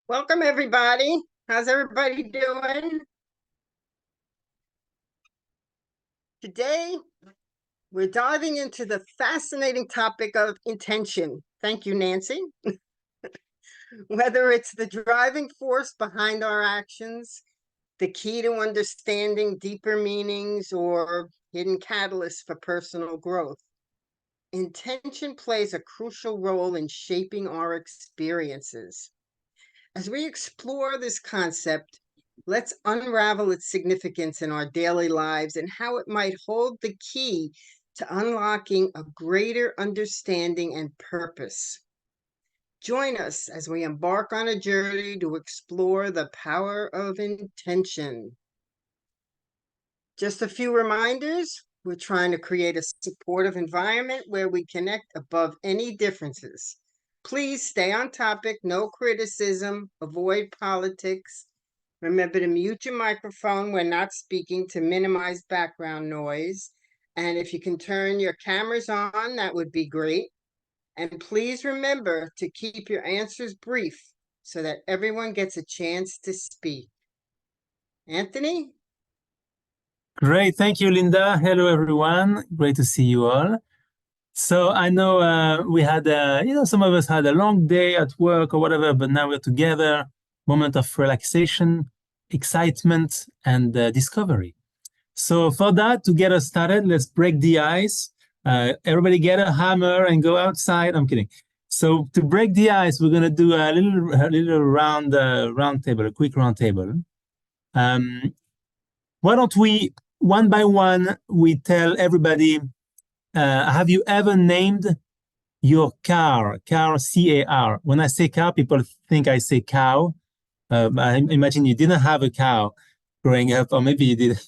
Welcome, everybody. How's everybody doing? Today, we're diving into the fascinating topic of intention. Thank you, Nancy. Whether it's the driving force behind our actions, the key to understanding deeper meanings, or hidden catalysts for personal growth, intention plays a crucial role in shaping our experiences. As we explore this concept, let's unravel its significance in our daily lives and how it might hold the key to unlocking a greater understanding and purpose. Join us as we embark on a journey to explore the power of intention. Just a few reminders. We're trying to create a supportive environment where we connect above any differences. Please stay on topic, no criticism, avoid politics. Remember to mute your microphone when not speaking to minimize background noise. And if you can turn your cameras on, that would be great. And please remember to keep your answers brief so that everyone gets a chance to speak. Anthony? Great. Thank you, Linda. Hello, everyone. Great to see you all. So I know we had, some of us had a long day at work or whatever, but now we're together, moment of relaxation, excitement, and discovery. So for that, to get us started, let's break the ice. Everybody get a hammer and go outside. I'm kidding. So to break the ice, we're going to do a little round table, a quick round table. Why don't we, one by one, we tell everybody, have you ever named your car? Car, C-A-R. When I say car, people think I say cow. I imagine you didn't have a cow growing up, or maybe you did.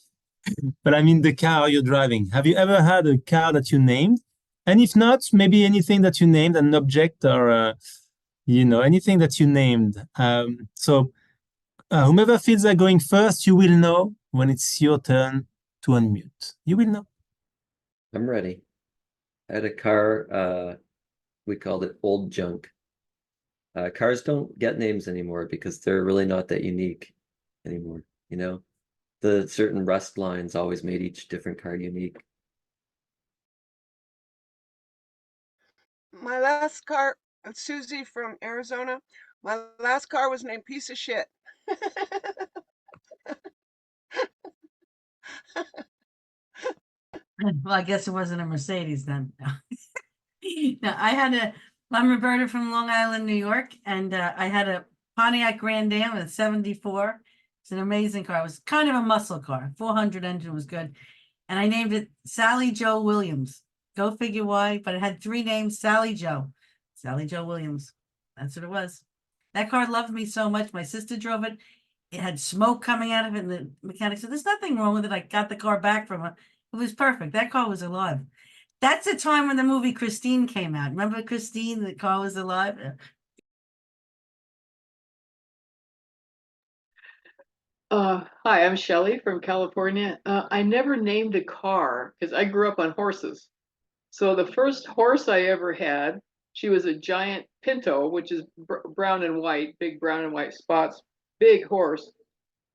But I mean the car you're driving. Have you ever had a car that you named? And if not, maybe anything that you named, an object or, anything that you named. So whomever feels like going first, you will know when it's your turn to unmute. You will know. I'm ready. I had a car, we called it old junk. Cars don't get names anymore because they're really not that unique anymore, The certain rust lines always made each different car unique. My last car, Susie from Arizona, my last car was named Piece of Shit. Well, I guess it wasn't a Mercedes then. No, I'm Roberta from Long Island, New York, and I had a Pontiac Grand Am in '74. It's an amazing car. It was kind of a muscle car. 400 engine was good. And I named it Sally Joe Williams. Go figure why, but it had 3 names, Sally Joe Williams. That's what it was. That car loved me so much. My sister drove it. It had smoke coming out of it, and the mechanic said, there's nothing wrong with it. I got the car back from her. It was perfect. That car was alive. That's the time when the movie Christine came out. Remember Christine? The car was alive. Hi, I'm Shelley from California. I never named a car because I grew up on horses. So the first horse I ever had, she was a giant pinto, which is brown and white, big brown and white spots, big horse.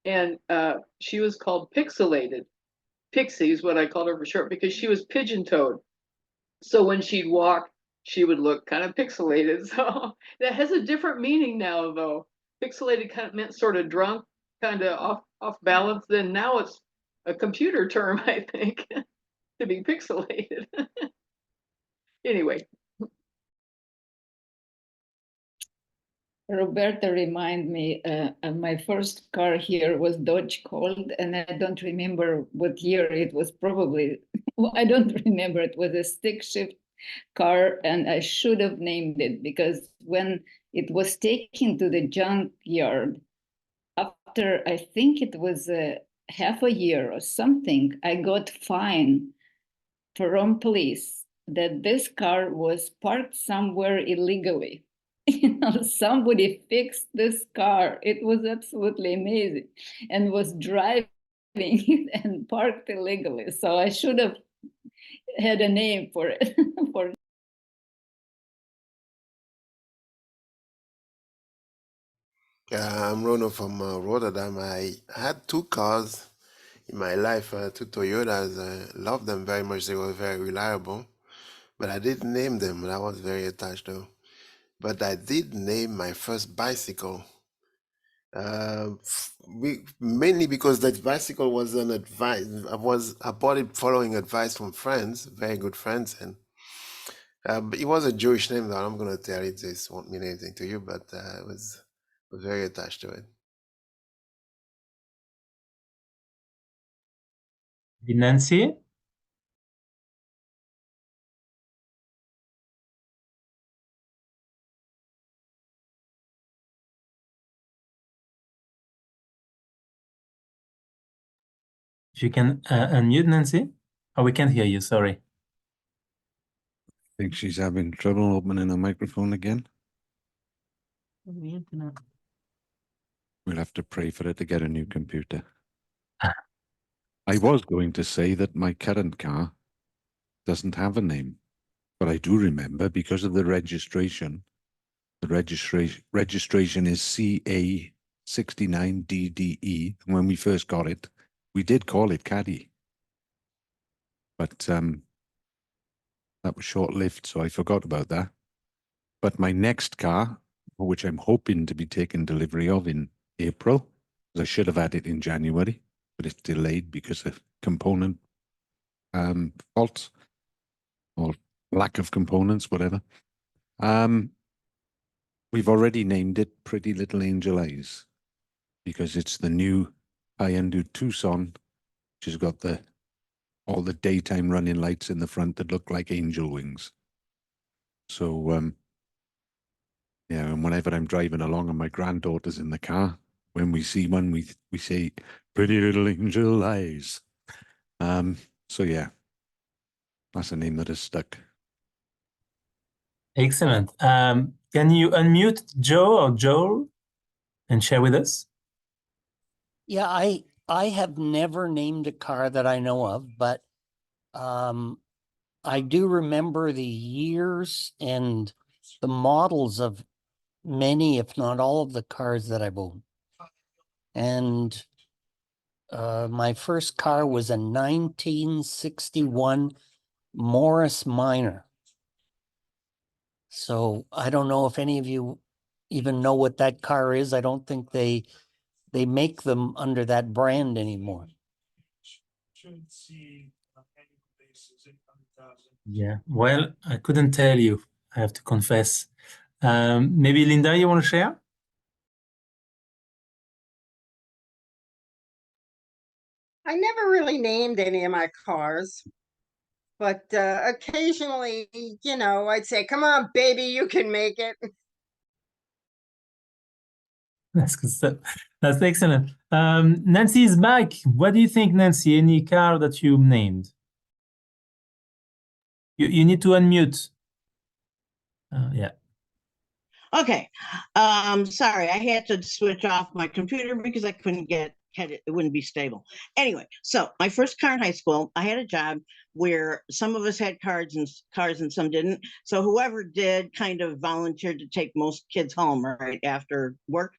And she was called Pixelated. Pixie is what I called her for short because she was pigeon-toed. So when she'd walk, she would look kind of pixelated. So that has a different meaning now, though. Pixelated kind of meant sort of drunk, kind of off balance. Then now it's a computer term, I think, to be pixelated. Anyway. Roberta remind me, my first car here was Dodge Colt, and I don't remember what year it was. Probably, well, I don't remember. It was a stick shift car, and I should have named it, because when it was taken to the junkyard, after I think it was half a year or something, I got fined from police that this car was parked somewhere illegally. Somebody fixed this car. It was absolutely amazing, and was driving and parked illegally. So I should have had a name for it. for I'm Rono from Rotterdam. I had two cars in my life, two Toyotas. I loved them very much. They were very reliable, but I didn't name them. I was very attached though. But I did name my first bicycle. Mainly because that bicycle was an advice. I bought it following advice from friends, very good friends, and it was a Jewish name. That I'm gonna tell it. This won't mean anything to you, but I was very attached to it. Nancy? If you can unmute Nancy? Oh, we can't hear you, sorry. Think she's having trouble opening her microphone again. The internet. We'll have to pray for her to get a new computer. I was going to say that my current car doesn't have a name, but I do remember because of the registration. The registration is CA69DDE. And when we first got it, we did call it Caddy. But that was short-lived, so I forgot about that. But my next car, which I'm hoping to be taking delivery of in April, because I should have had it in January, but it's delayed because of component faults or lack of components, whatever. We've already named it Pretty Little Angel Eyes because it's the new Hyundai Tucson, which has got all the daytime running lights in the front that look like angel wings. So, yeah, and whenever I'm driving along and my granddaughter's in the car, when we see one, we say, Pretty Little Angel Eyes. So yeah, that's a name that has stuck. Excellent. Can you unmute Joe or Joel and share with us? Yeah, I have never named a car that I know of, but I do remember the years and the models of many, if not all, of the cars that I've owned. And my first car was a 1961 Morris Minor. So I don't know if any of you even know what that car is. I don't think they make them under that brand anymore. Yeah, well, I couldn't tell you, I have to confess. Maybe Linda, you want to share? I never really named any of my cars, but occasionally, I'd say, come on, baby, you can make it. That's good stuff. That's excellent. Nancy is back. What do you think, Nancy? Any car that you named? You need to unmute. Yeah. Okay. Sorry, I had to switch off my computer because I couldn't it wouldn't be stable. Anyway, so my first car in high school, I had a job where some of us had cars and some didn't. So whoever did kind of volunteered to take most kids home right after work.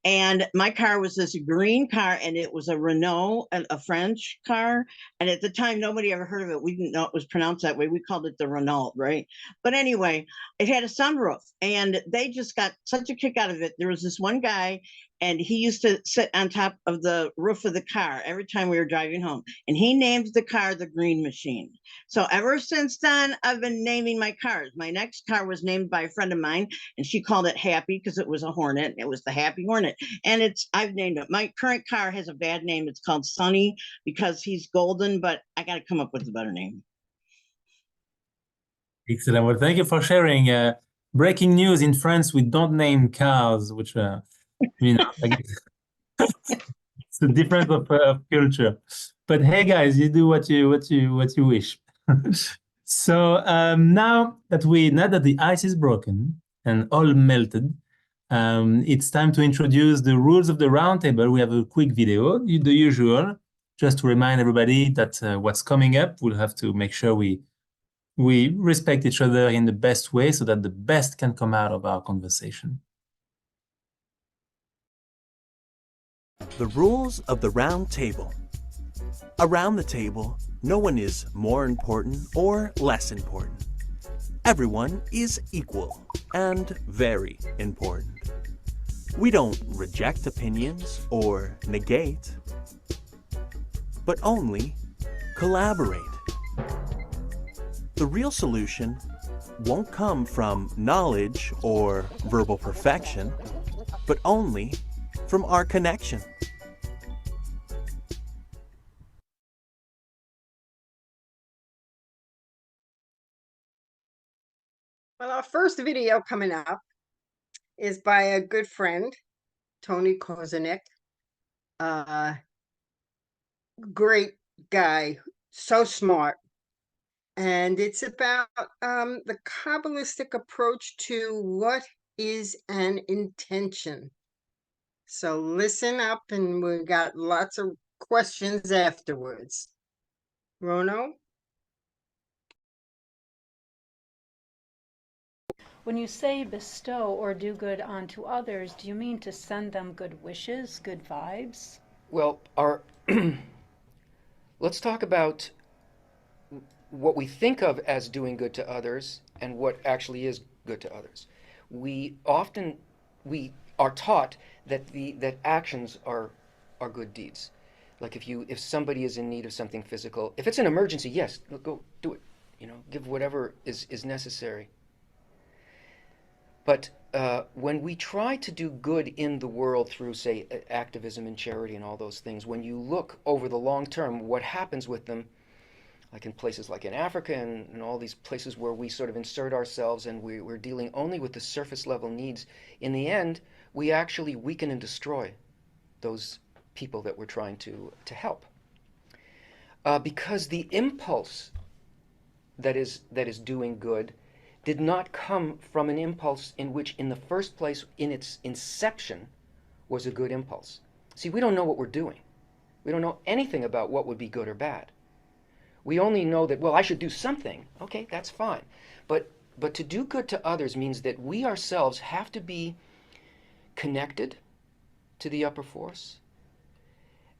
And my car was this green car, and it was a Renault, a French car. And at the time, nobody ever heard of it. We didn't know it was pronounced that way. We called it the Renault, right? But anyway, it had a sunroof, and they just got such a kick out of it. There was this one guy, And he used to sit on top of the roof of the car every time we were driving home. And he named the car the Green Machine. So ever since then, I've been naming my cars. My next car was named by a friend of mine, and she called it Happy because it was a Hornet. It was the Happy Hornet. And I've named it. My current car has a bad name. It's called Sunny because he's golden, but I got to come up with a better name. Excellent. Well, thank you for sharing. Breaking news in France, we don't name cars, which, I guess it's a difference of culture. But hey, guys, you do what you wish. So now that the ice is broken and all melted, it's time to introduce the rules of the roundtable. We have a quick video, the usual, just to remind everybody that what's coming up. We'll have to make sure we respect each other in the best way so that the best can come out of our conversation. The rules of the round table. Around the table, no one is more important or less important. Everyone is equal and very important. We don't reject opinions or negate, but only collaborate. The real solution won't come from knowledge or verbal perfection, but only from our connection. Well, our first video coming up is by a good friend, Tony Kozanek. Great guy, so smart. And it's about the Kabbalistic approach to what is an intention. So listen up, and we got lots of questions afterwards. Rono? When you say bestow or do good onto others, do you mean to send them good wishes, good vibes? Well, let's talk about what we think of as doing good to others and what actually is good to others. We are taught that actions are good deeds. Like if somebody is in need of something physical, if it's an emergency, yes, go do it. Give whatever is necessary. But when we try to do good in the world through, say, activism and charity and all those things, when you look over the long term, what happens with them, like in places like in Africa and all these places where we sort of insert ourselves and we're dealing only with the surface level needs, in the end, we actually weaken and destroy those people that we're trying to help. Because the impulse that is doing good did not come from an impulse in which, in the first place, in its inception, was a good impulse. See, we don't know what we're doing. We don't know anything about what would be good or bad. We only know that, well, I should do something. Okay, that's fine. But to do good to others means that we ourselves have to be connected to the upper force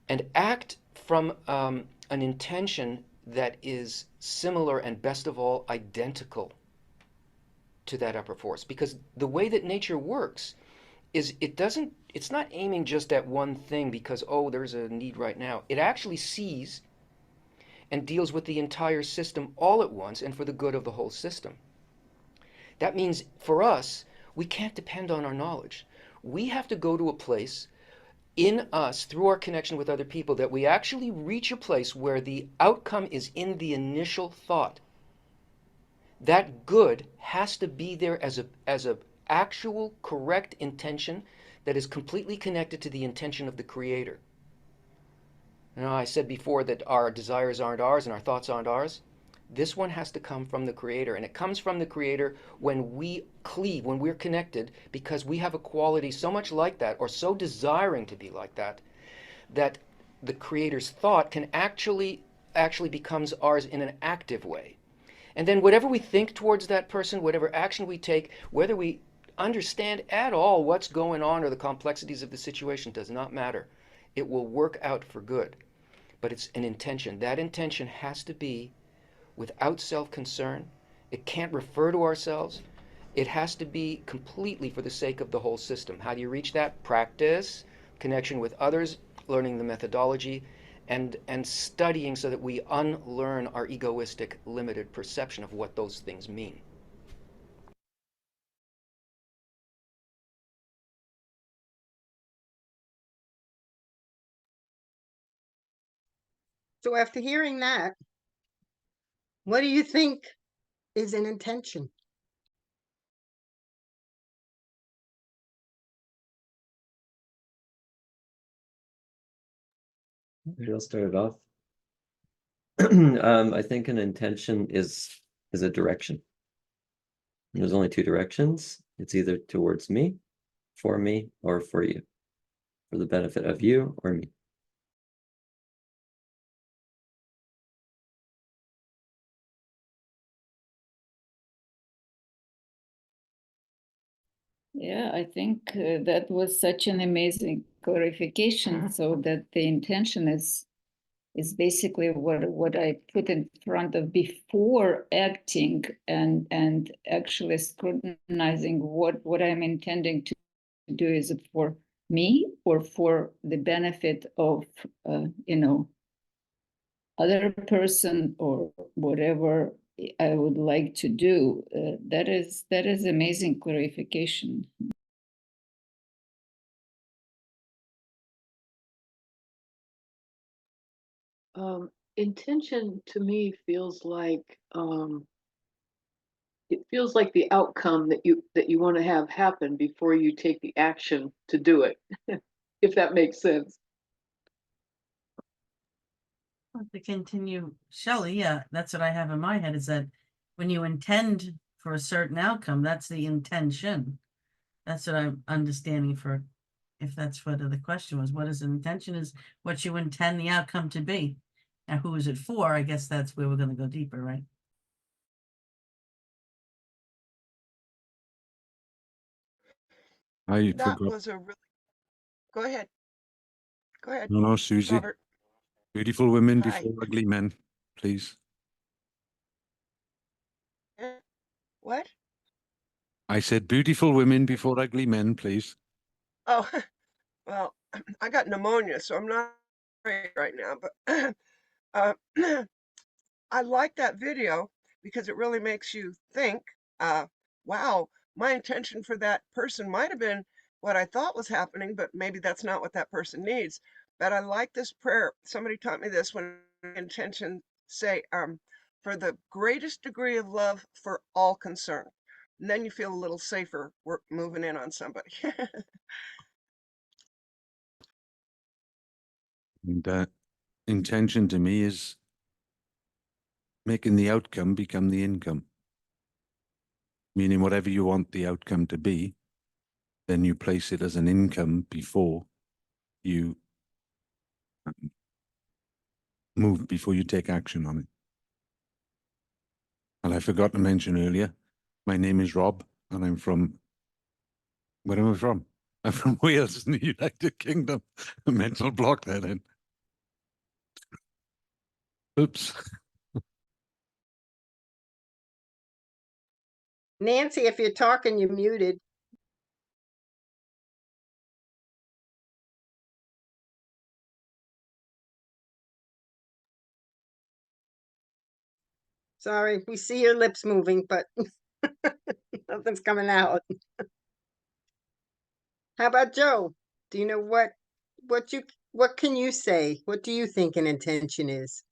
and act from an intention that is similar and, best of all, identical to that upper force. Because the way that nature works is it's not aiming just at one thing because, oh, there's a need right now. It actually sees and deals with the entire system all at once and for the good of the whole system. That means for us, we can't depend on our knowledge. We have to go to a place in us, through our connection with other people, that we actually reach a place where the outcome is in the initial thought. That good has to be there as a actual correct intention that is completely connected to the intention of the Creator. I said before that our desires aren't ours and our thoughts aren't ours. This one has to come from the Creator, and it comes from the Creator when we cleave, when we're connected, because we have a quality so much like that, or so desiring to be like that, that the Creator's thought can actually becomes ours in an active way. And then whatever we think towards that person, whatever action we take, whether we understand at all what's going on or the complexities of the situation, does not matter. It will work out for good. But it's an intention. That intention has to be without self-concern. It can't refer to ourselves. It has to be completely for the sake of the whole system. How do you reach that? Practice, connection with others, learning the methodology, and studying so that we unlearn our egoistic, limited perception of what those things mean. So after hearing that, what do you think is an intention? Maybe I'll start it off. I think an intention is a direction. And there's only two directions. It's either towards me, or for you, for the benefit of you or me. Yeah, I think that was such an amazing clarification. So that the intention is basically what I put in front of before acting and actually scrutinizing what I'm intending to do. Is it for me or for the benefit of other person or whatever I would like to do? That is amazing clarification. Intention to me feels like it feels like the outcome that you want to have happen before you take the action to do it, if that makes sense. To continue, Shelley, yeah, that's what I have in my head, is that when you intend for a certain outcome, that's the intention. That's what I'm understanding for, if that's what the question was, what is an intention, is what you intend the outcome to be. Now, who is it for? I guess that's where we're going to go deeper, right? I That forgot. was a really, go ahead. Go ahead, No, Susie. Robert. Beautiful women Hi. before ugly men, please. What? I said beautiful women before ugly men, please. Oh, well, I got pneumonia, so I'm not great right now, but uh, I like that video because it really makes you think, wow, my intention for that person might have been what I thought was happening, but maybe that's not what that person needs. But I like this prayer. Somebody taught me this when intention say, for the greatest degree of love for all concerned. And then you feel a little safer moving in on somebody. And intention to me is making the outcome become the income. Meaning whatever you want the outcome to be, then you place it as an income before you move, before you take action on it. And I forgot to mention earlier, my name is Rob, and I'm from, where am I from? I'm from Wales in the United Kingdom. A mental block there then. Oops. Nancy, if you're talking, you're muted. Sorry, we see your lips moving, but nothing's coming out. How about Joe? Do you know what can you say? What do you think an intention is?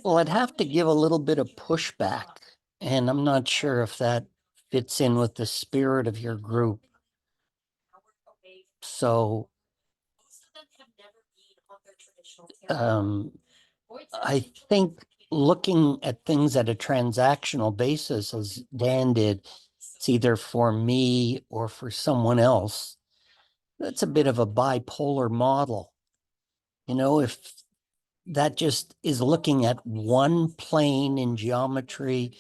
Well, I'd have to give a little bit of pushback, and I'm not sure if that fits in with the spirit of your group. So, I think looking at things at a transactional basis, as Dan did, it's either for me or for someone else. That's a bit of a bipolar model. You know, if that just is looking at one plane in geometry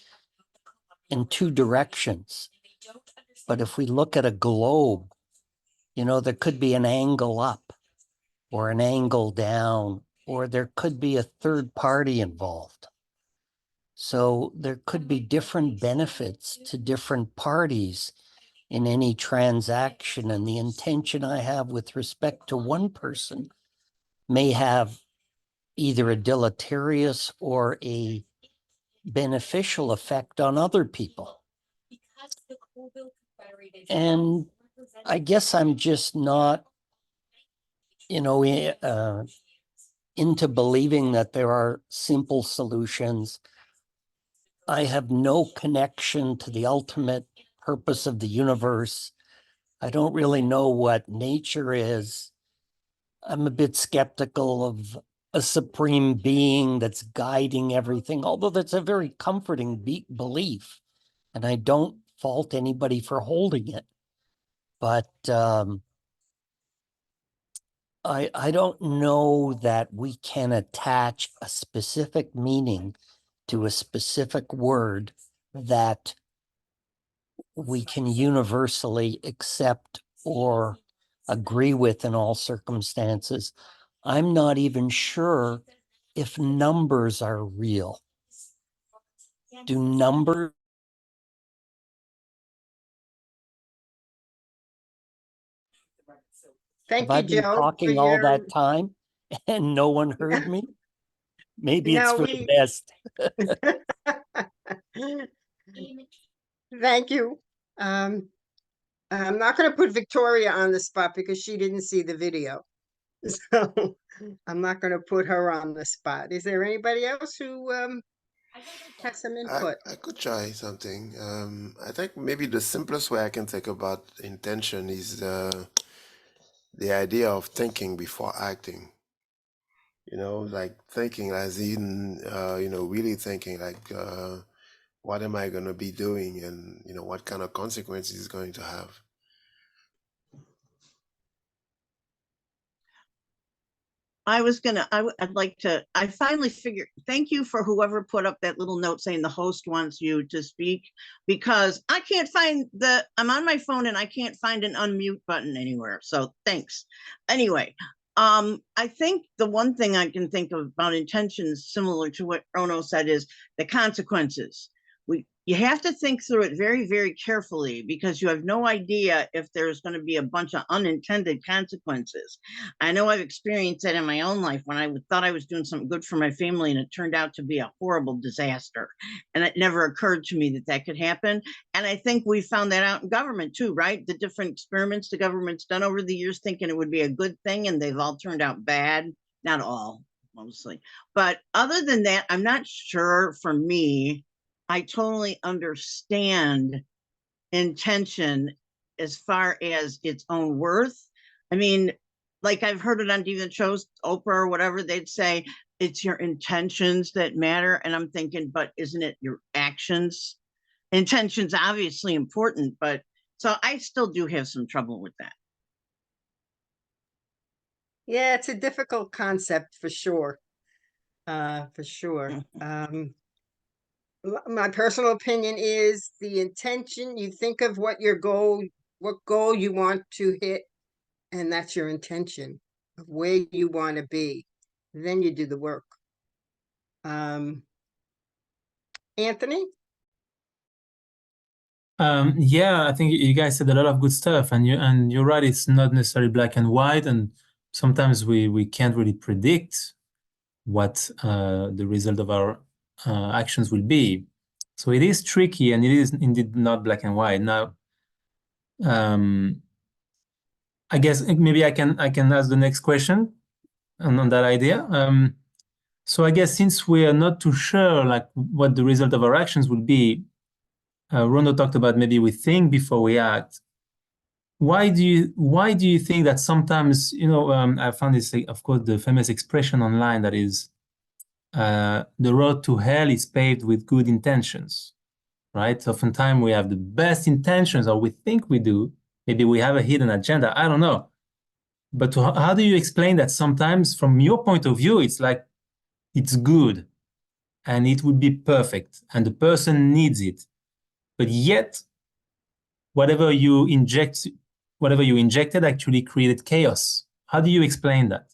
in two directions. But if we look at a globe, you know, there could be an angle up or an angle down, or there could be a third party involved. So there could be different benefits to different parties in any transaction, and the intention I have with respect to one person may have either a deleterious or a beneficial effect on other people. And I guess I'm just not, into believing that there are simple solutions. I have no connection to the ultimate purpose of the universe. I don't really know what nature is. I'm a bit skeptical of a supreme being that's guiding everything, although that's a very comforting belief, and I don't fault anybody for holding it. But I don't know that we can attach a specific meaning to a specific word that we can universally accept or agree with in all circumstances. I'm not even sure if numbers are real. Do numbers? Thank Have I you, been Joe, for talking all your. that time and no one heard me? Maybe it's No, for the we. best. Thank you. Um, I'm not going to put Victoria on the spot because she didn't see the video. So I'm not going to put her on the spot. Is there anybody else who has some input? I could try something. I think maybe the simplest way I can think about intention is the idea of thinking before acting. Like thinking as in, really thinking like, what am I going to be doing, and what kind of consequences it's going to have. I'd like to, I finally figured, thank you for whoever put up that little note saying the host wants you to speak, because I can't find I'm on my phone and I can't find an unmute button anywhere. So thanks. Anyway, I think the one thing I can think of about intentions, similar to what Rono said, is the consequences. You have to think through it very, very carefully, because you have no idea if there's going to be a bunch of unintended consequences. I know I've experienced that in my own life when I thought I was doing something good for my family and it turned out to be a horrible disaster. And it never occurred to me that that could happen. And I think we found that out in government too, right? The different experiments the government's done over the years thinking it would be a good thing, and they've all turned out bad. Not all, mostly. But other than that, I'm not sure. For me, I totally understand intention as far as its own worth. I mean, like I've heard it on different shows, Oprah or whatever, they'd say it's your intentions that matter. And I'm thinking, but isn't it your actions? Intention's obviously important, but so I still do have some trouble with that. Yeah, it's a difficult concept for sure. For sure. My personal opinion is the intention. You think of what goal you want to hit, and that's your intention of where you want to be. Then you do the work. Anthony? Yeah, I think you guys said a lot of good stuff, and you're right. It's not necessarily black and white, and sometimes we can't really predict what the result of our actions will be. So it is tricky, and it is indeed not black and white. Now, I guess maybe I can ask the next question on that idea. So I guess since we are not too sure like what the result of our actions will be, Rono talked about maybe we think before we act. Why do you think that sometimes, I found this, of course, the famous expression online that is, the road to hell is paved with good intentions, right? Oftentimes we have the best intentions, or we think we do. Maybe we have a hidden agenda. I don't know. But how do you explain that sometimes from your point of view, it's like, it's good and it would be perfect and the person needs it. But yet, whatever you injected actually created chaos. How do you explain that?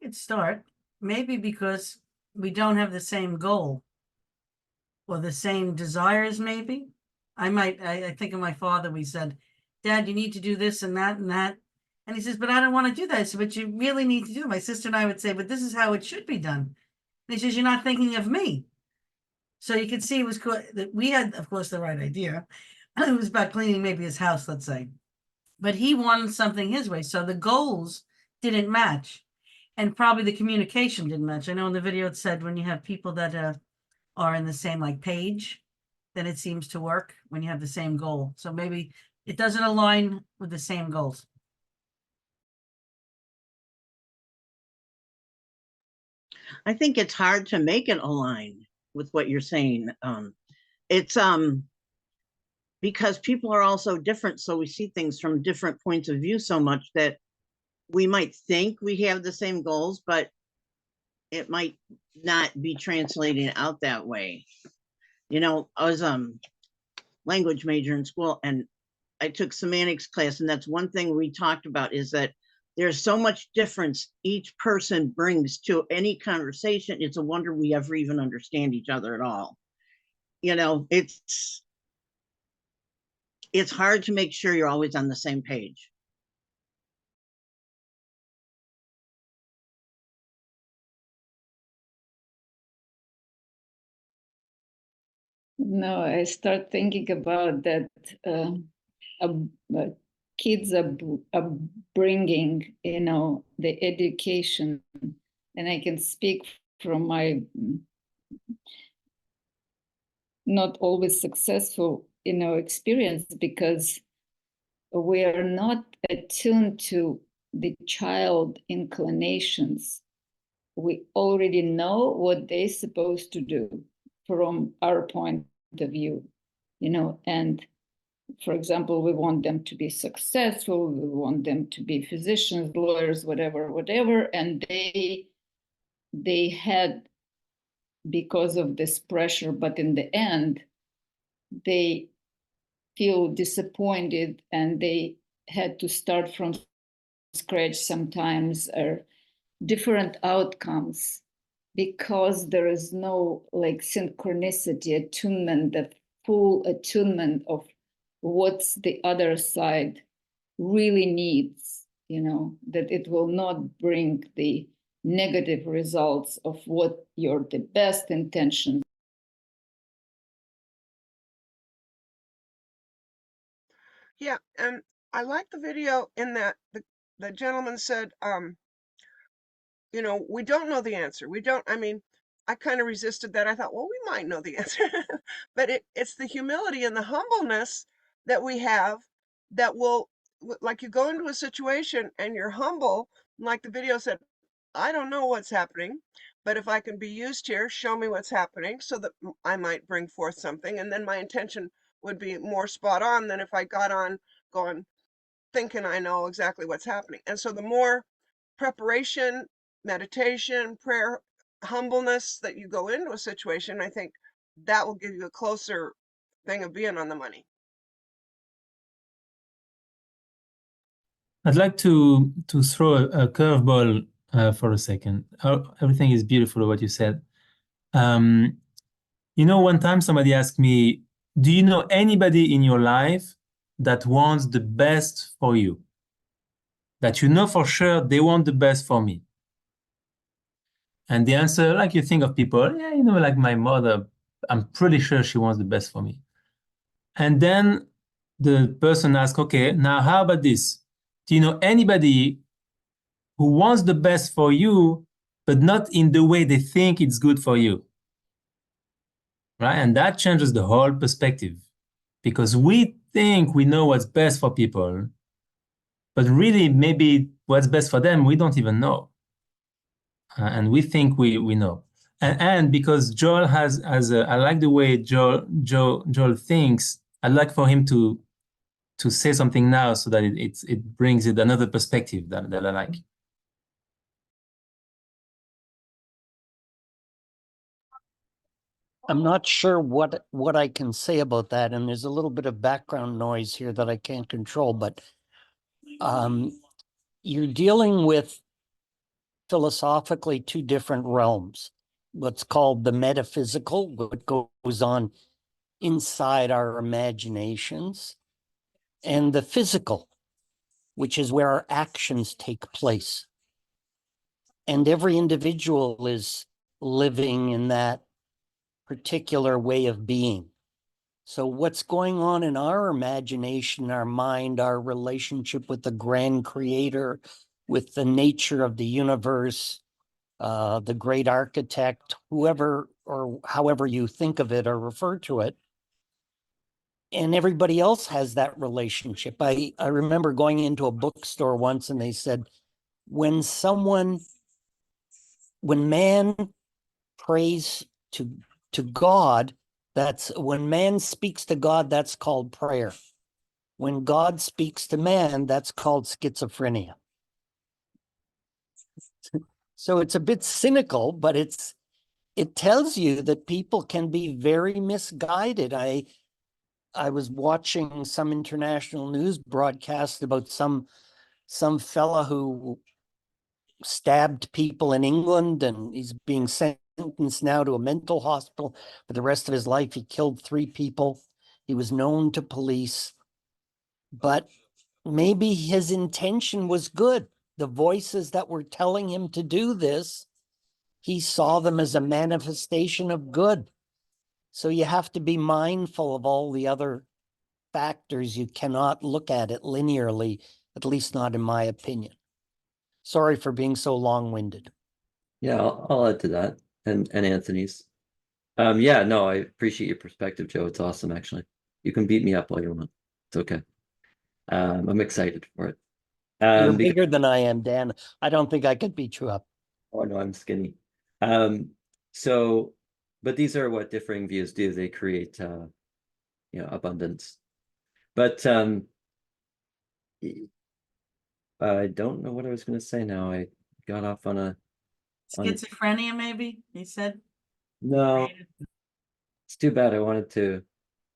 could start, maybe because we don't have the same goal or the same desires, maybe. I think of my father, we said, Dad, you need to do this and that and that. And he says, but I don't want to do that. I said, but you really need to do it. My sister and I would say, but this is how it should be done. And he says, you're not thinking of me. So you could see it was that we had, of course, the right idea. It was about cleaning maybe his house, let's say. But he wanted something his way. So the goals didn't match. And probably the communication didn't match. I know in the video it said when you have people that are in the same like page, then it seems to work when you have the same goal. So maybe it doesn't align with the same goals. I think it's hard to make it align with what you're saying. It's because people are all so different, so we see things from different points of view so much that we might think we have the same goals, but it might not be translating out that way. You know, I was language major in school, and I took semantics class, and that's one thing we talked about, is that there's so much difference each person brings to any conversation. It's a wonder we ever even understand each other at all. You know, it's hard to make sure you're always on the same page. No, I start thinking about that kids are bringing, you know, the education, and I can speak from my not always successful, you know, experience, because we are not attuned to the child inclinations. We already know what they're supposed to do from our point of view, you know, and for example, we want them to be successful, we want them to be physicians, lawyers, whatever, and they had, because of this pressure, but in the end, they feel disappointed and they had to start from scratch sometimes, or different outcomes, because there is no like synchronicity, attunement, the full attunement of what's the other side really needs, you know, that it will not bring the negative results of what your the best intentions. Yeah, and I like the video in that the gentleman said, you know, we don't know the answer. We don't, I mean, I kind of resisted that. I thought, well, we might know the answer. But it's the humility and the humbleness that we have that will, like you go into a situation and you're humble, like the video said, I don't know what's happening, but if I can be used here, show me what's happening so that I might bring forth something. And then my intention would be more spot on than if I got on going, thinking I know exactly what's happening. And so the more preparation, meditation, prayer, humbleness that you go into a situation, I think that will give you a closer thing of being on the money. I'd like to throw a curveball for a second. Everything is beautiful what you said. You know, one time somebody asked me, do you know anybody in your life that wants the best for you? That you know for sure they want the best for me? And the answer, like you think of people, yeah, you know, like my mother, I'm pretty sure she wants the best for me. And then the person asks, okay, now how about this? Do you know anybody who wants the best for you, but not in the way they think it's good for you? Right? And that changes the whole perspective, because we think we know what's best for people, but really maybe what's best for them, we don't even know. And we think we know. And because Joel has I like the way Joel thinks, I'd like for him to say something now so that it brings it another perspective that I like. I'm not sure what I can say about that, and there's a little bit of background noise here that I can't control, but you're dealing with philosophically two different realms. What's called the metaphysical, what goes on inside our imaginations, and the physical, which is where our actions take place. And every individual is living in that particular way of being. So what's going on in our imagination, our mind, our relationship with the grand creator, with the nature of the universe, the great architect, whoever or however you think of it or refer to it, and everybody else has that relationship. I remember going into a bookstore once and they said, when man prays to God, that's when man speaks to God, that's called prayer. When God speaks to man, that's called schizophrenia. So it's a bit cynical, but it tells you that people can be very misguided. I was watching some international news broadcast about some fella who stabbed people in England, and he's being sentenced now to a mental hospital for the rest of his life. He killed 3 people. He was known to police, but maybe his intention was good. The voices that were telling him to do this, he saw them as a manifestation of good. So you have to be mindful of all the other factors. You cannot look at it linearly, at least not in my opinion. Sorry for being so long-winded. Yeah, I'll add to that and Anthony's. Yeah, no, I appreciate your perspective, Joe. It's awesome, actually. You can beat me up all you want. It's okay. I'm excited for it. You're Because, bigger than I am, Dan. I don't think I could beat you up. oh no, I'm skinny. So, but these are what differing views do. They create, abundance. But I don't know what I was going to say now. I got off on a Schizophrenia, maybe, he said. no. It's too bad. I wanted to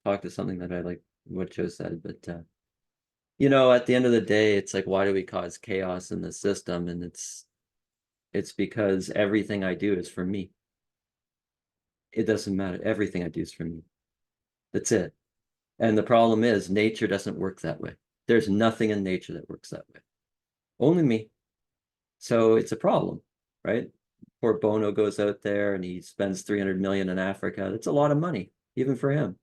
talk to something that I like what Joe said, but at the end of the day, it's like, why do we cause chaos in the system? And it's because everything I do is for me. It doesn't matter. Everything I do is for me. That's it. And the problem is nature doesn't work that way. There's nothing in nature that works that way. Only me. So it's a problem, right? Poor Bono goes out there and he spends 300 million in Africa. That's a lot of money, even for him.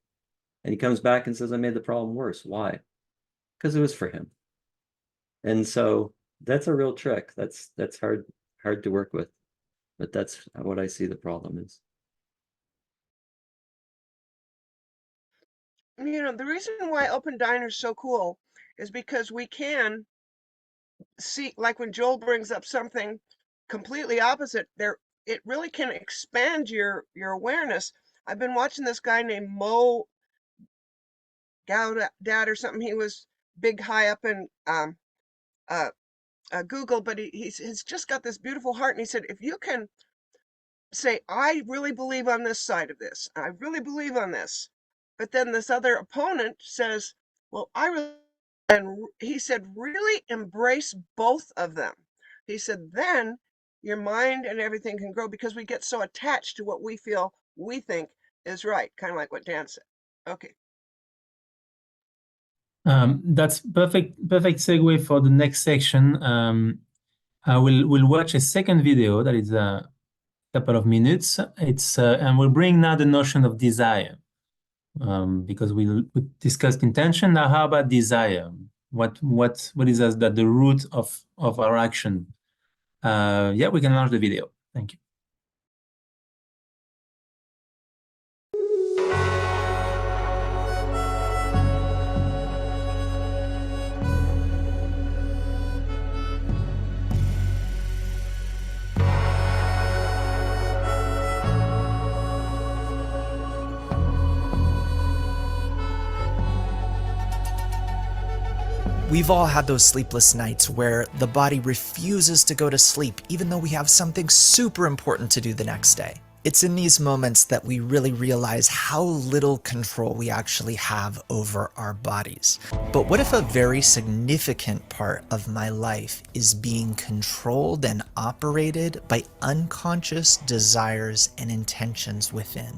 And he comes back and says, I made the problem worse. Why? Because it was for him. And so that's a real trick. That's hard to work with. But that's what I see the problem is. The reason why open diner is so cool is because we can see, like when Joel brings up something completely opposite, it really can expand your awareness. I've been watching this guy named Mo Gaudat or something. He was big high up in Google, but he's just got this beautiful heart. And he said, if you can say, I really believe on this side of this, I really believe on this, but then this other opponent says, well, I really, and he said, really embrace both of them. He said, then your mind and everything can grow, because we get so attached to what we feel we think is right, kind of like what Dan said. Okay. That's perfect segue for the next section. We'll watch a second video that is a couple of minutes. And we'll bring now the notion of desire, because we discussed intention. Now, how about desire? What is that the root of our action? Yeah, we can launch the video. Thank you. We've all had those sleepless nights where the body refuses to go to sleep even though we have something super important to do the next day. It's in these moments that we really realize how little control we actually have over our bodies. But what if a very significant part of my life is being controlled and operated by unconscious desires and intentions within?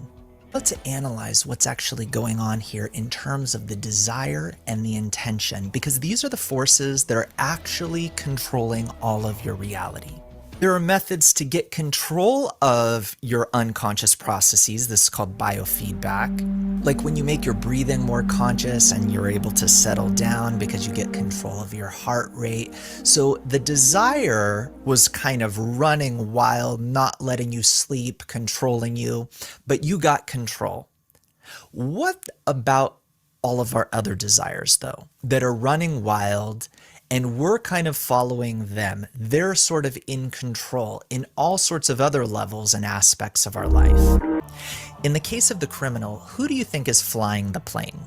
Let's analyze what's actually going on here in terms of the desire and the intention, because these are the forces that are actually controlling all of your reality. There are methods to get control of your unconscious processes. This is called biofeedback. Like when you make your breathing more conscious and you're able to settle down because you get control of your heart rate. So the desire was kind of running wild, not letting you sleep, controlling you, but you got control. What about all of our other desires, though, that are running wild and we're kind of following them? They're sort of in control in all sorts of other levels and aspects of our life. In the case of the criminal, who do you think is flying the plane?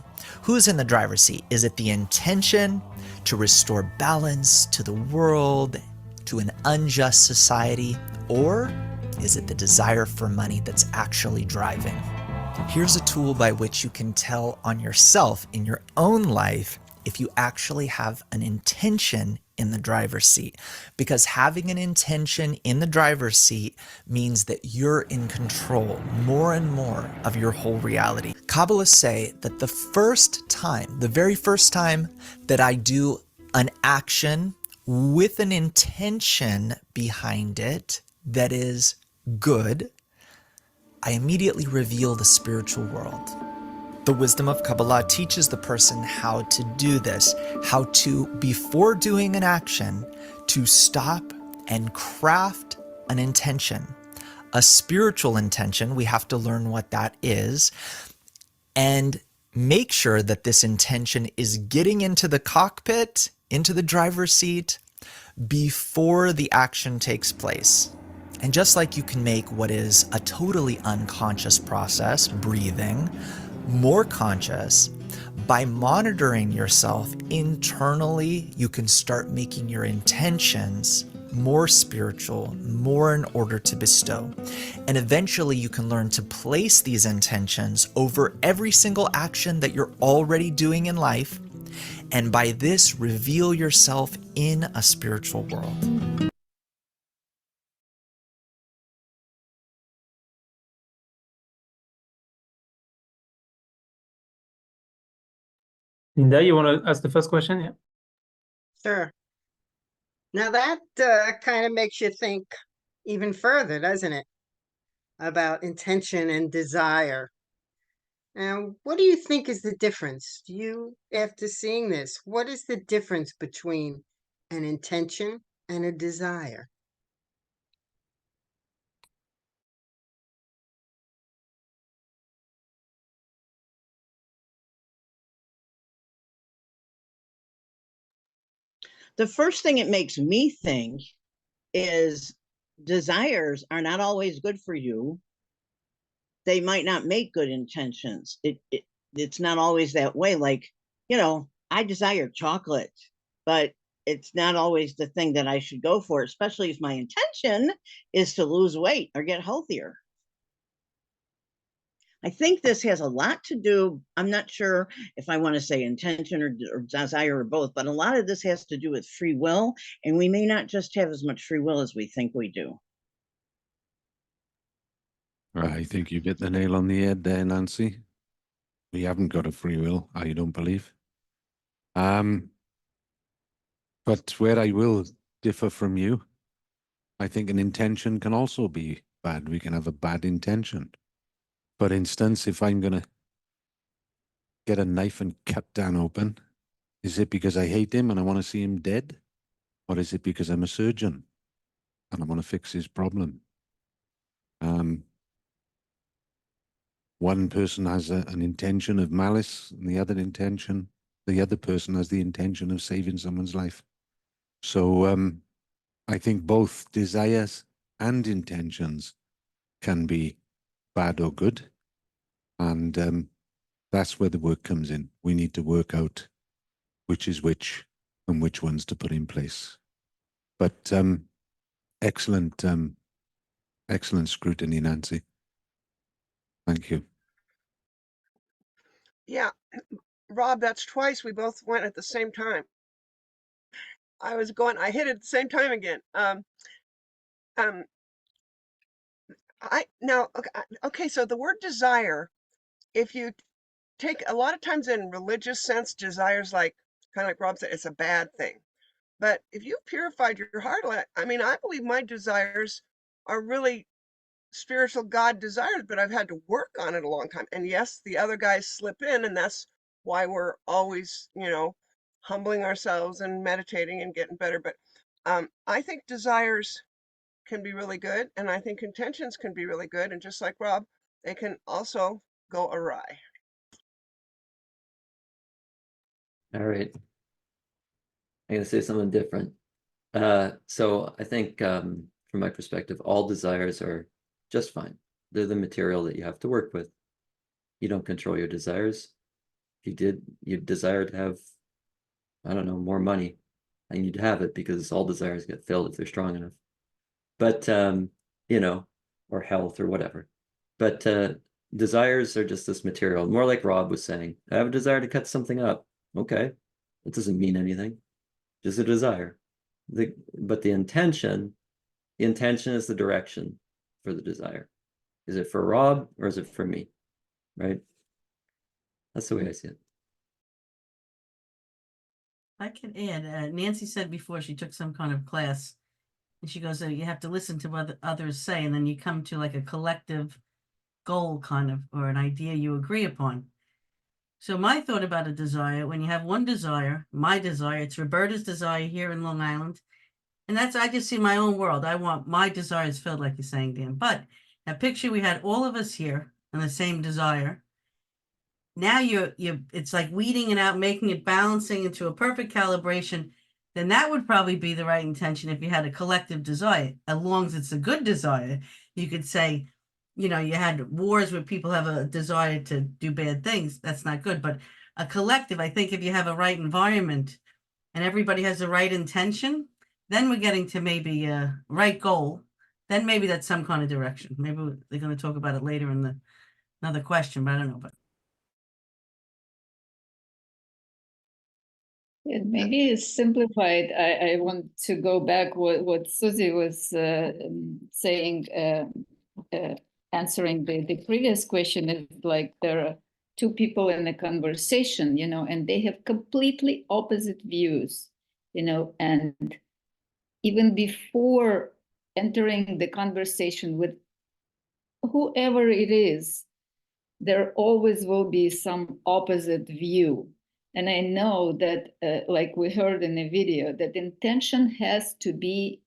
Who's in the driver's seat? Is it the intention to restore balance to the world, to an unjust society, or is it the desire for money that's actually driving? Here's a tool by which you can tell on yourself in your own life if you actually have an intention in the driver's seat. Because having an intention in the driver's seat means that you're in control more and more of your whole reality. Kabbalists say that the very first time that I do an action with an intention behind it that is good, I immediately reveal the spiritual world. The wisdom of Kabbalah teaches the person how to do this, how to, before doing an action, to stop and craft an intention. A spiritual intention, we have to learn what that is, and make sure that this intention is getting into the cockpit, into the driver's seat, before the action takes place. And just like you can make what is a totally unconscious process, breathing, more conscious, by monitoring yourself internally, you can start making your intentions more spiritual, more in order to bestow. And eventually you can learn to place these intentions over every single action that you're already doing in life, and by this reveal yourself in a spiritual world. Linda, you want to ask the first question? Yeah. Sure. Now that kind of makes you think even further, doesn't it? About intention and desire. Now, what do you think is the difference? After seeing this, what is the difference between an intention and a desire? The first thing it makes me think is desires are not always good for you. They might not make good intentions. It's not always that way. Like, I desire chocolate, but it's not always the thing that I should go for, especially if my intention is to lose weight or get healthier. I think this has a lot to do, I'm not sure if I want to say intention or desire or both, but a lot of this has to do with free will, and we may not just have as much free will as we think we do. I think you've hit the nail on the head there, Nancy. We haven't got a free will, I don't believe. But where I will differ from you, I think an intention can also be bad. We can have a bad intention. For instance, if I'm going to get a knife and cut Dan open, is it because I hate him and I want to see him dead? Or is it because I'm a surgeon and I want to fix his problem? One person has an intention of malice, and the other person has the intention of saving someone's life. So I think both desires and intentions can be bad or good. And that's where the work comes in. We need to work out which is which and which ones to put in place. But excellent scrutiny, Nancy. Thank you. Yeah, Rob, that's twice we both went at the same time. I hit it at the same time again. Um, okay, so the word desire, if you take a lot of times in religious sense, desires kind of like Rob said, it's a bad thing. But if you purified your heart, I mean, I believe my desires are really spiritual God desires, but I've had to work on it a long time. And yes, the other guys slip in, and that's why we're always, humbling ourselves and meditating and getting better. But I think desires can be really good, and I think intentions can be really good. And just like Rob, they can also go awry. All right. I'm gonna say something different. So I think from my perspective, all desires are just fine. They're the material that you have to work with. You don't control your desires. If you did, you'd desire to have, I don't know, more money, and you'd have it because all desires get filled if they're strong enough. But or health or whatever. But desires are just this material, more like Rob was saying. I have a desire to cut something up. Okay, that doesn't mean anything. Just a desire. But the intention is the direction for the desire. Is it for Rob or is it for me? Right? That's the way I see it. I can add, Nancy said before she took some kind of class, and she goes, you have to listen to what others say, and then you come to like a collective goal kind of, or an idea you agree upon. So my thought about a desire, when you have one desire, my desire, it's Roberta's desire here in Long Island. And I just see my own world. I want my desires filled, like you're saying, Dan. But that picture, we had all of us here on the same desire. Now it's like weeding it out, making it balancing into a perfect calibration. Then that would probably be the right intention if you had a collective desire. As long as it's a good desire, you could say, you had wars where people have a desire to do bad things. That's not good. But a collective, I think if you have a right environment and everybody has the right intention, then we're getting to maybe a right goal. Then maybe that's some kind of direction. Maybe they're going to talk about it later in another question, but I don't know. But maybe it's simplified. I want to go back what Susie was saying, answering the previous question is like there are two people in a conversation, and they have completely opposite views, and even before entering the conversation with whoever it is, there always will be some opposite view. And I know that, like we heard in the video, that intention has to be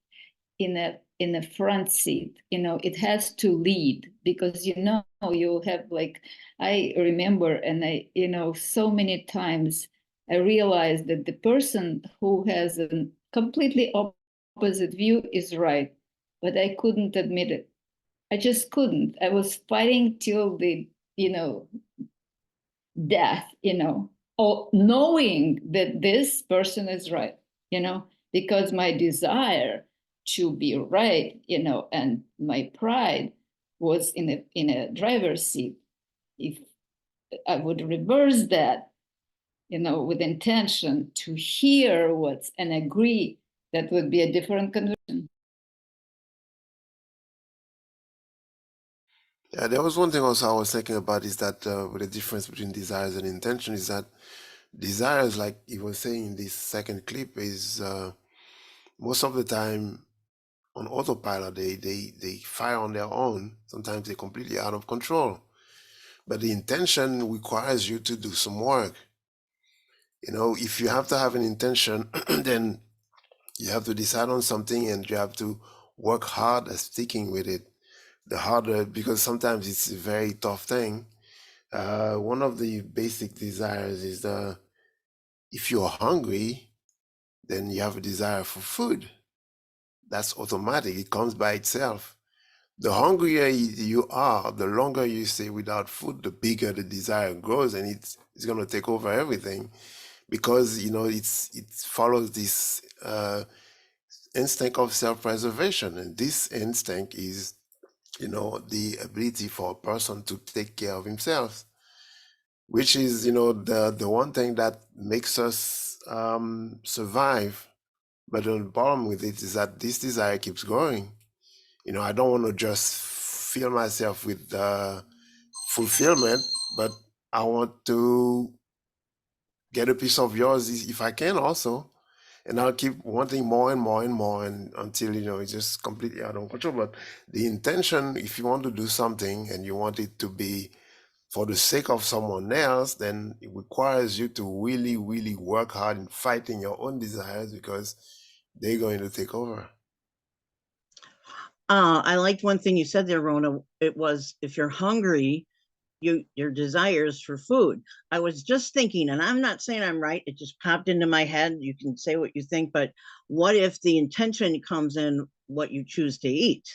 in a front seat. It has to lead, because you'll have, like, I remember, and I so many times I realized that the person who has a completely opposite view is right, but I couldn't admit it. I just couldn't. I was fighting till the death, or knowing that this person is right, because my desire to be right, and my pride was in a driver's seat. If I would reverse that, with intention to hear what's and agree, that would be a different conversion. Yeah, there was one thing also I was thinking about is that with the difference between desires and intention is that desires, like he was saying in this second clip, is most of the time on autopilot. They fire on their own. Sometimes they're completely out of control. But the intention requires you to do some work. If you have to have an intention, then you have to decide on something and you have to work hard at sticking with it. The harder, because sometimes it's a very tough thing. One of the basic desires is if you're hungry, then you have a desire for food. That's automatic. It comes by itself. The hungrier you are, the longer you stay without food, the bigger the desire grows, and it's going to take over everything, because it follows this instinct of self-preservation, and this instinct is the ability for a person to take care of himself, which is, the one thing that makes us survive. But the problem with it is that this desire keeps growing. I don't want to just fill myself with fulfillment, but I want to get a piece of yours if I can also. And I'll keep wanting more and more and more, and until it's just completely out of control. But the intention, if you want to do something and you want it to be for the sake of someone else, then it requires you to really, really work hard in fighting your own desires, because they're going to take over. I liked one thing you said there, Rona. It was, if you're hungry, your desires for food. I was just thinking, and I'm not saying I'm right, it just popped into my head. You can say what you think, but what if the intention comes in what you choose to eat?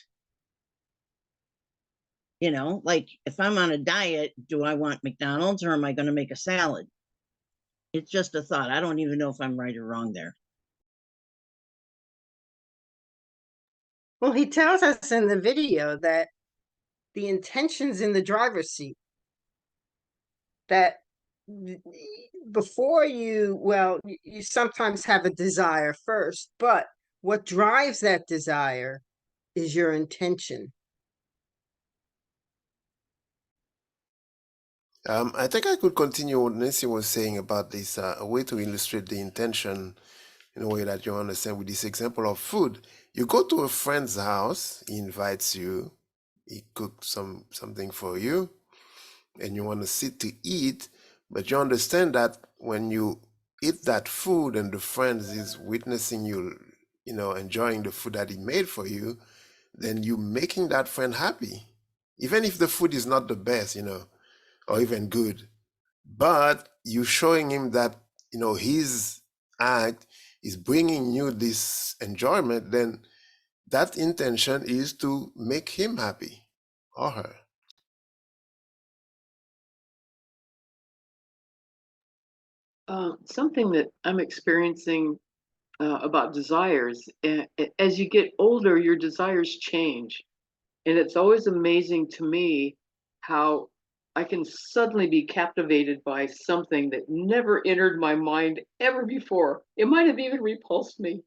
Like if I'm on a diet, do I want McDonald's or am I going to make a salad? It's just a thought. I don't even know if I'm right or wrong there. Well, he tells us in the video that the intention's in the driver's seat. That before you sometimes have a desire first, but what drives that desire is your intention. I think I could continue what Nancy was saying about this, a way to illustrate the intention in a way that you understand with this example of food. You go to a friend's house, he invites you, he cooks something for you, and you want to sit to eat, but you understand that when you eat that food and the friend is witnessing you, enjoying the food that he made for you, then you making that friend happy, even if the food is not the best, or even good. But you showing him that, his act is bringing you this enjoyment, then that intention is to make him happy or her. Something that I'm experiencing about desires, as you get older, your desires change. And it's always amazing to me how I can suddenly be captivated by something that never entered my mind ever before. It might have even repulsed me.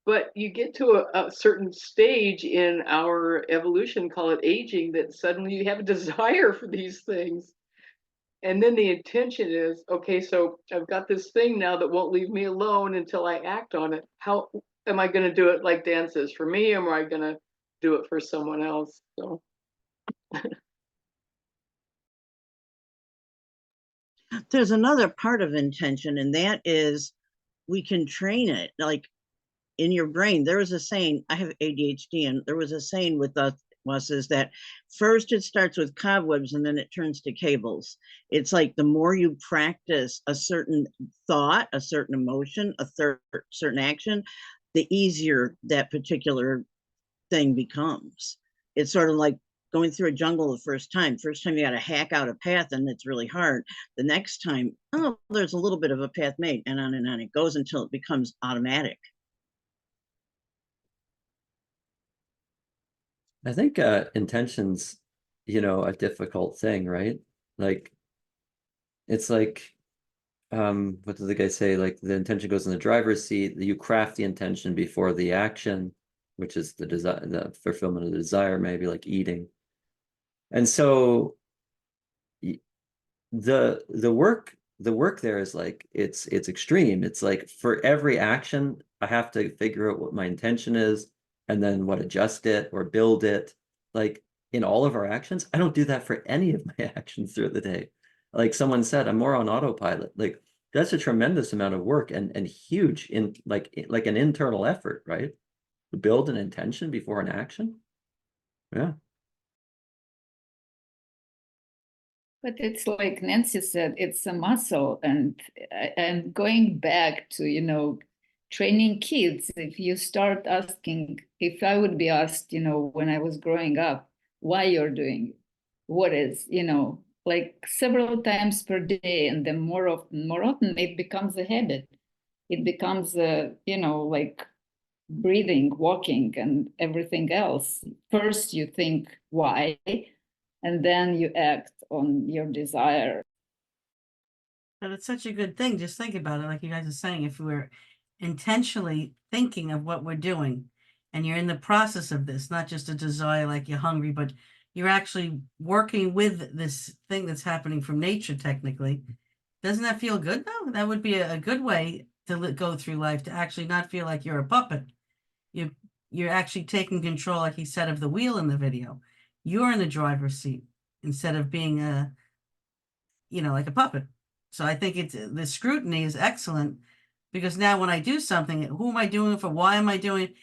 But you get to a certain stage in our evolution, call it aging, that suddenly you have a desire for these things. And then the intention is, okay, so I've got this thing now that won't leave me alone until I act on it. How am I going to do it, like Dan says, for me, or am I going to do it for someone else? So There's another part of intention, and that is we can train it. Like in your brain, there was a saying, I have ADHD, and there was a saying with us is that first it starts with cobwebs and then it turns to cables. It's like the more you practice a certain thought, a certain emotion, certain action, the easier that particular thing becomes. It's sort of like going through a jungle the first time. First time you got to hack out a path and it's really hard. The next time, oh, there's a little bit of a path made, and on it goes until it becomes automatic. I think intention's, a difficult thing, right? Like, it's like, what did the guy say? Like the intention goes in the driver's seat. You craft the intention before the action, which is the desire, the fulfillment of the desire, maybe like eating. And so the work there is like it's extreme. It's like for every action, I have to figure out what my intention is and then what adjust it or build it. Like in all of our actions, I don't do that for any of my actions through the day. Like someone said, I'm more on autopilot. Like that's a tremendous amount of work and huge in like an internal effort, right? To build an intention before an action. Yeah. But it's like Nancy said, it's a muscle. And going back to, training kids, if you start asking, if I would be asked, when I was growing up, why you're doing it, what is, like several times per day, and then more often, it becomes a habit. It becomes a, like breathing, walking, and everything else. First, you think why, and then you act on your desire. But it's such a good thing. Just think about it, like you guys are saying, if we're intentionally thinking of what we're doing and you're in the process of this, not just a desire like you're hungry, but you're actually working with this thing that's happening from nature, technically. Doesn't that feel good though? That would be a good way to go through life, to actually not feel like you're a puppet. You're actually taking control, like he said, of the wheel in the video. You're in the driver's seat instead of being like a puppet. So I think the scrutiny is excellent, because now when I do something, who am I doing it for? Why am I doing it?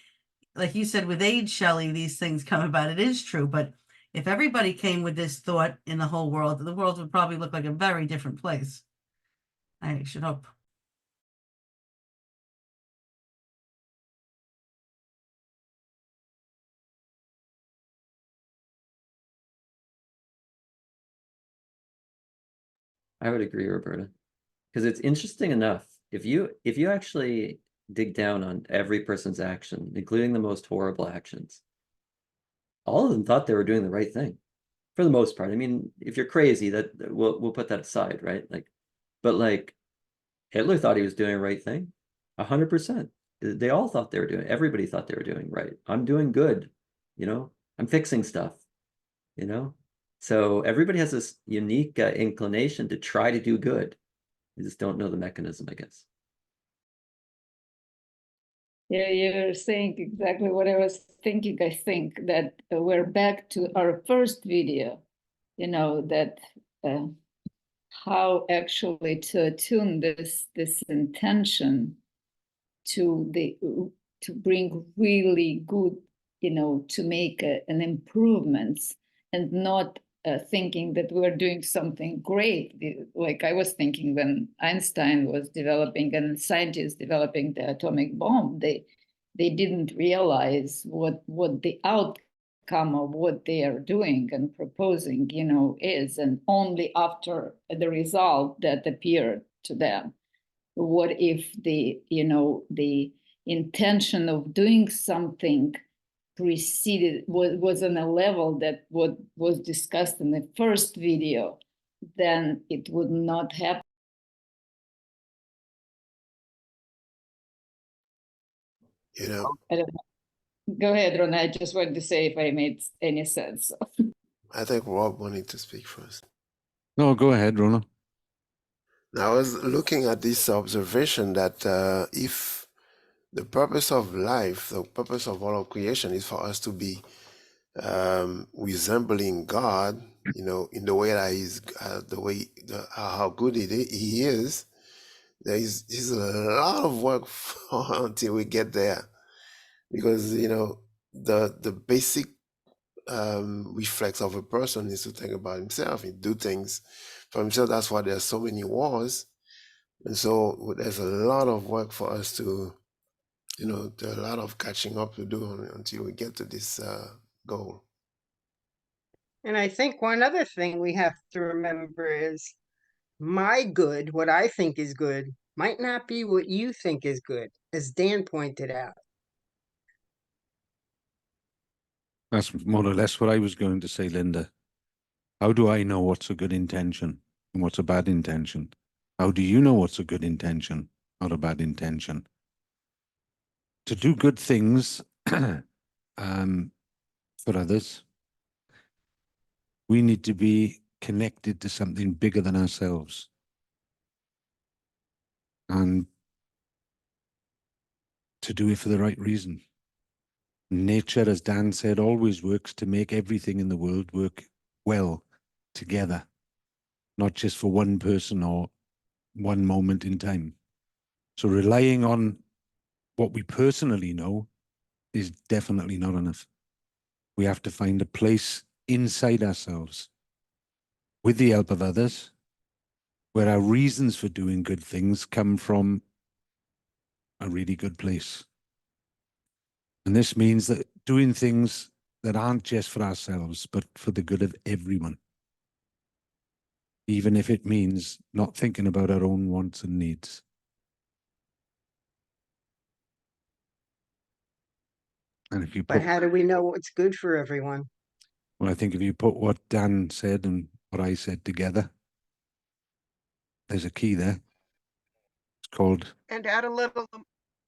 Like you said, with age, Shelley, these things come about. It is true. But if everybody came with this thought in the whole world, the world would probably look like a very different place. I should hope. I would agree, Roberta, because it's interesting enough. If you actually dig down on every person's action, including the most horrible actions, all of them thought they were doing the right thing, for the most part. I mean, if you're crazy, that we'll put that aside, right? But Hitler thought he was doing the right thing, 100%. They all thought they were doing. Everybody thought they were doing right. I'm doing good, I'm fixing stuff, you know. So everybody has this unique inclination to try to do good. You just don't know the mechanism, I guess. Yeah, you're saying exactly what I was thinking. I think that we're back to our first video, that how actually to attune this intention to bring really good, to make an improvements, and not thinking that we're doing something great. Like I was thinking when Einstein was developing and scientists developing the atomic bomb, they didn't realize what the outcome of what they are doing and proposing, is, and only after the result that appeared to them. What if the intention of doing something was on a level that what was discussed in the first video, then it would not happen. You know, I don't know. Go ahead, Ron. I just wanted to say if I made any sense. I think Rob wanted to speak first. No, go ahead, Rona. I was looking at this observation that if the purpose of life, the purpose of all of creation is for us to be resembling God, in the way that He's, how good He is. There's a lot of work until we get there, because the basic reflex of a person is to think about himself and do things for himself. That's why there's so many wars, and so there's a lot of work for us to, there's a lot of catching up to do until we get to this goal. And I think one other thing we have to remember is my good, what I think is good, might not be what you think is good, as Dan pointed out. That's more or less what I was going to say, Linda. How do I know what's a good intention and what's a bad intention? How do you know what's a good intention or a bad intention? To do good things for others, we need to be connected to something bigger than ourselves. And to do it for the right reason. Nature, as Dan said, always works to make everything in the world work well together, not just for one person or one moment in time. So relying on what we personally know is definitely not enough. We have to find a place inside ourselves, with the help of others, where our reasons for doing good things come from a really good place. And this means that doing things that aren't just for ourselves, but for the good of everyone. Even if it means not thinking about our own wants and needs. And if you But put, how do we know what's good for everyone? well, I think if you put what Dan said and what I said together, there's a key there. It's called, And add a little,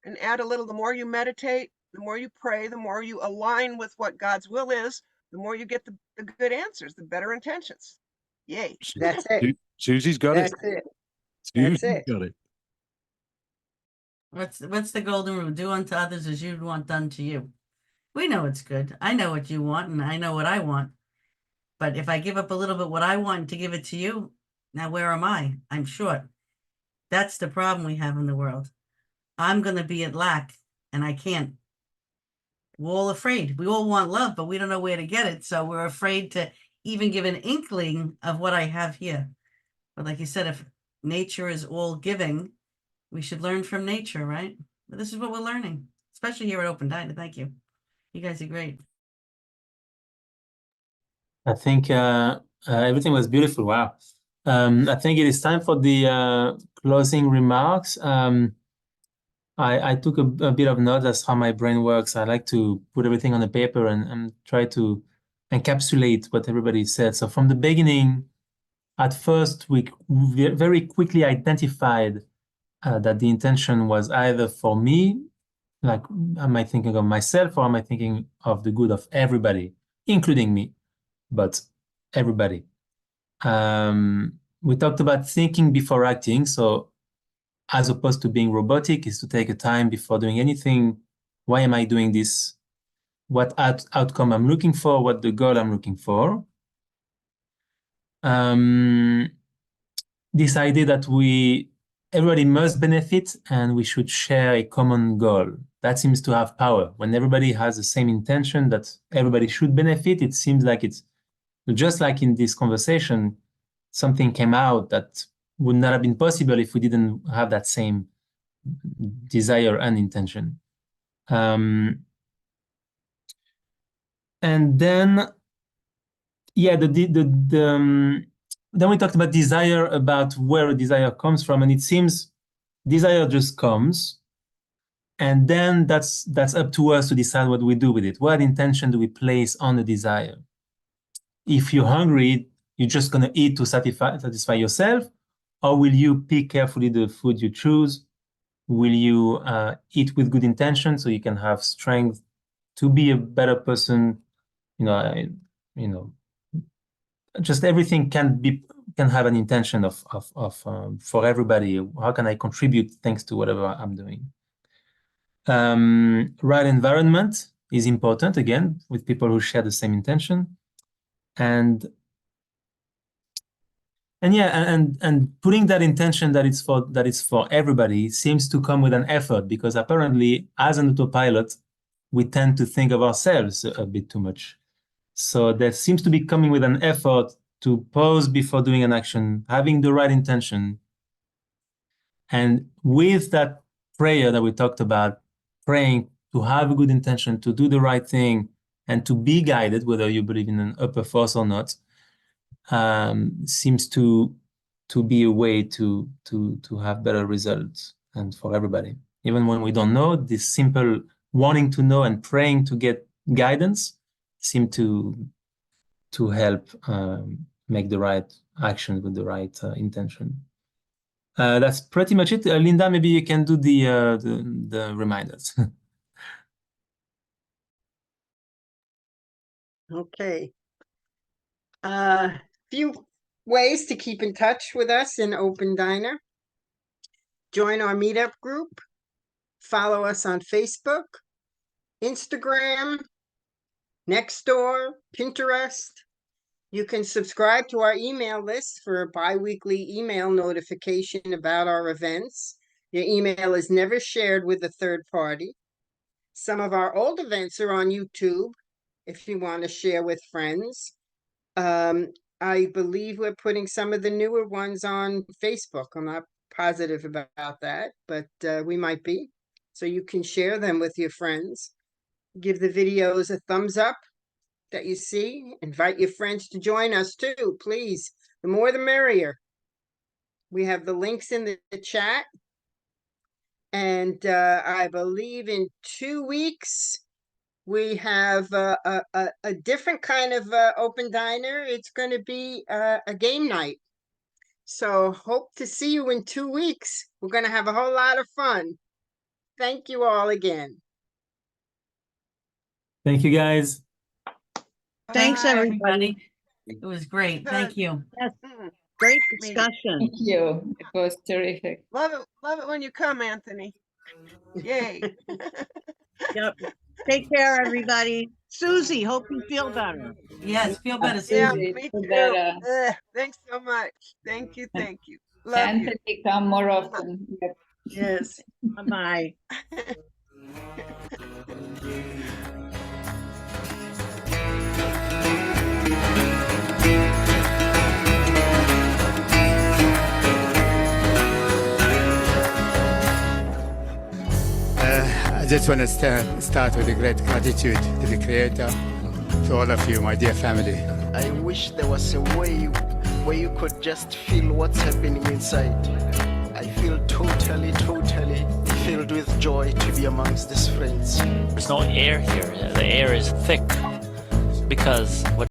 the more you meditate, the more you pray, the more you align with what God's will is, the more you get the good answers, the better intentions. Yay. That's it. Susie's got it. That's it. That's Susie's it. got it. What's the golden rule? Do unto others as you'd want done to you. We know it's good. I know what you want, and I know what I want. But if I give up a little bit what I want to give it to you, now where am I? I'm short. That's the problem we have in the world. I'm going to be at lack, and I can't. We're all afraid. We all want love, but we don't know where to get it. So we're afraid to even give an inkling of what I have here. But like you said, if nature is all giving, we should learn from nature, right? But this is what we're learning, especially here at Open Diner. Thank you. You guys are great. I think everything was beautiful. Wow. I think it is time for the closing remarks. I took a bit of notes. That's how my brain works. I like to put everything on the paper and try to encapsulate what everybody said. So from the beginning, at first, we very quickly identified that the intention was either for me, like, am I thinking of myself or am I thinking of the good of everybody, including me, but everybody. We talked about thinking before acting. So as opposed to being robotic, is to take a time before doing anything. Why am I doing this? What outcome I'm looking for? What the goal I'm looking for? This idea that everybody must benefit and we should share a common goal. That seems to have power. When everybody has the same intention that everybody should benefit, it seems like it's just like in this conversation, something came out that would not have been possible if we didn't have that same desire and intention. And then, yeah, then we talked about desire, about where a desire comes from, and it seems desire just comes, and then that's up to us to decide what we do with it. What intention do we place on the desire? If you're hungry, you're just gonna eat to satisfy yourself, or will you pick carefully the food you choose? Will you eat with good intention so you can have strength to be a better person? Just everything can have an intention of for everybody. How can I contribute thanks to whatever I'm doing? Right environment is important, again, with people who share the same intention. And putting that intention that it's for everybody seems to come with an effort, because apparently as an autopilot, we tend to think of ourselves a bit too much. So that seems to be coming with an effort to pause before doing an action, having the right intention. And with that prayer that we talked about, praying to have a good intention, to do the right thing, and to be guided, whether you believe in an upper force or not, seems to be a way to have better results, and for everybody. Even when we don't know, this simple wanting to know and praying to get guidance seem to help make the right action with the right intention. That's pretty much it. Linda, maybe you can do the reminders. Okay. Few ways to keep in touch with us in Open Diner. Join our meetup group. Follow us on Facebook, Instagram, Nextdoor, Pinterest. You can subscribe to our email list for a bi-weekly email notification about our events. Your email is never shared with a third party. Some of our old events are on YouTube if you want to share with friends. I believe we're putting some of the newer ones on Facebook. I'm not positive about that, but we might be. So you can share them with your friends. Give the videos a thumbs up that you see. Invite your friends to join us too, please. The more the merrier. We have the links in the chat. And I believe in 2 weeks, we have a different kind of open diner. It's going to be a game night. So hope to see you in 2 weeks. We're going to have a whole lot of fun. Thank you all again. Thank you, guys. Thanks, Bye, everybody. It was great. Thank you. Yes, Mm, great meeting. discussion. Thank you. It was terrific. Love it when you come, Anthony. Yay. Yep. Take care, everybody. Susie, hope you feel better. Yes, feel better, Yeah, Susie. me Feel too. better. Thanks so much. Thank you. And Love you. Anthony, come more often. Yep. Yes. Bye-bye. I just want to start with a great gratitude to the Creator, to all of you, my dear family. I wish there was a way where you could just feel what's happening inside. I feel totally filled with joy to be amongst these friends. There's no air here. The air is thick because what